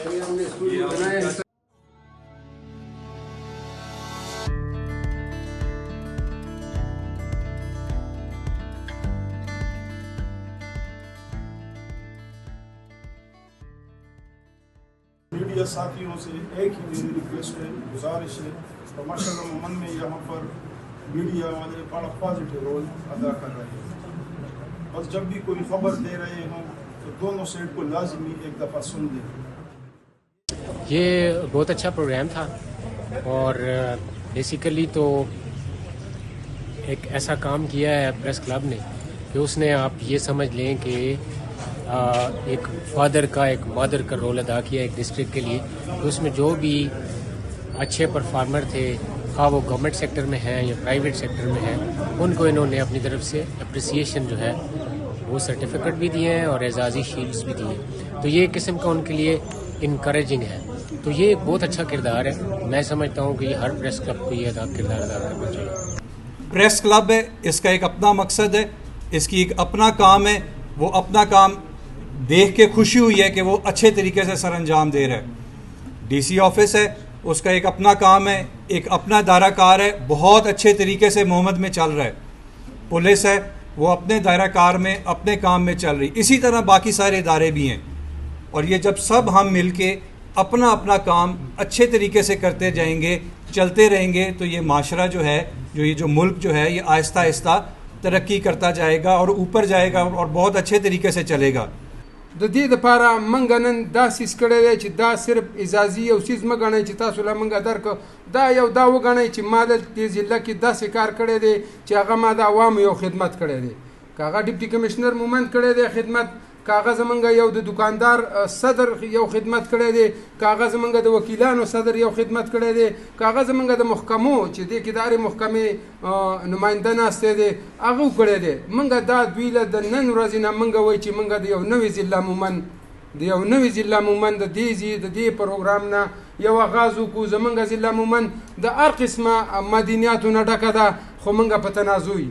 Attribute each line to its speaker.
Speaker 1: Media ساتھیوں سے ایک ہی میری ریکویسٹ ہے، گزارش ہے، تو ماشاء اللہ عموماً میں یہاں پر میڈیا والے بڑا پازیٹیو رول ادا کر رہے ہیں، بس جب بھی کوئی خبر دے رہے ہوں تو دونوں سائڈ کو لازمی ایک دفعہ سن لیں۔
Speaker 2: یہ بہت اچھا پروگرام تھا اور بیسیکلی تو ایک ایسا کام کیا ہے پریس کلب نے کہ اس نے آپ یہ سمجھ لیں کہ ایک فادر کا ایک مادر کا رول ادا کیا ایک ڈسٹرکٹ کے لیے، تو اس میں جو بھی اچھے پرفارمر تھے، خواہ وہ گورنمنٹ سیکٹر میں ہیں یا پرائیویٹ سیکٹر میں ہیں، ان کو انہوں نے اپنی طرف سے اپریسیشن جو ہے وہ سرٹیفکیٹ بھی دیے ہیں اور اعزازی شیلڈز بھی دیے ہیں، تو یہ ایک قسم کا ان کے لیے انکریجنگ ہے۔ تو یہ ایک بہت اچھا کردار ہے، میں سمجھتا ہوں کہ یہ ہر پریس کلب کو یہ کردار ادا کرنا چاہیے۔
Speaker 3: پریس کلب ہے، اس کا ایک اپنا مقصد ہے، اس کی ایک اپنا کام ہے، وہ اپنا کام دیکھ کے خوشی ہوئی ہے کہ وہ اچھے طریقے سے سر انجام دے رہا ہے۔ ڈی سی آفس ہے، اس کا ایک اپنا کام ہے، ایک اپنا دائرہ کار ہے، بہت اچھے طریقے سے محمد میں چل رہا ہے۔ پولیس ہے، وہ اپنے دائرہ کار میں اپنے کام میں چل رہی، اسی طرح باقی سارے ادارے بھی ہیں، اور یہ جب سب ہم مل کے اپنا اپنا کام اچھے طریقے سے کرتے جائیں گے، چلتے رہیں گے، تو یہ معاشرہ جو ہے، جو ملک جو ہے، یہ آہستہ آہستہ ترقی کرتا جائے گا اور اوپر جائے گا اور بہت اچھے طریقے سے چلے گا۔
Speaker 4: د دې دپاره موږ نن دا سیس کړی دی چې دا صرف اعزازي یو سیز مه ګڼئ چې تاسو له موږ درکړو، دا وګڼئ چې ما د دې ضلع کې داسې کار کړی دی چې هغه ما د عوامو یو خدمت کړی دی، که هغه ډیپټي کمشنر مومند کړی دی خدمت، که هغه زمونږ یو د دکاندار صدر یو خدمت کړی دی، که هغه زمونږ د وکیلانو صدر یو خدمت کړی دی، که هغه زمونږ د محکمو چې دې کې د هرې محکمې نماینده ناستی دی هغه کړی دی، موږ دا دوی له د نن ورځې نه موږ وایو چې موږ د یو نوي ضلع مومند د دې پروګرام نه یو آغاز وکړو. زمونږ ضلع مومند د هر قسمه مدنیاتو نه ډکه ده، خو موږ په تنازع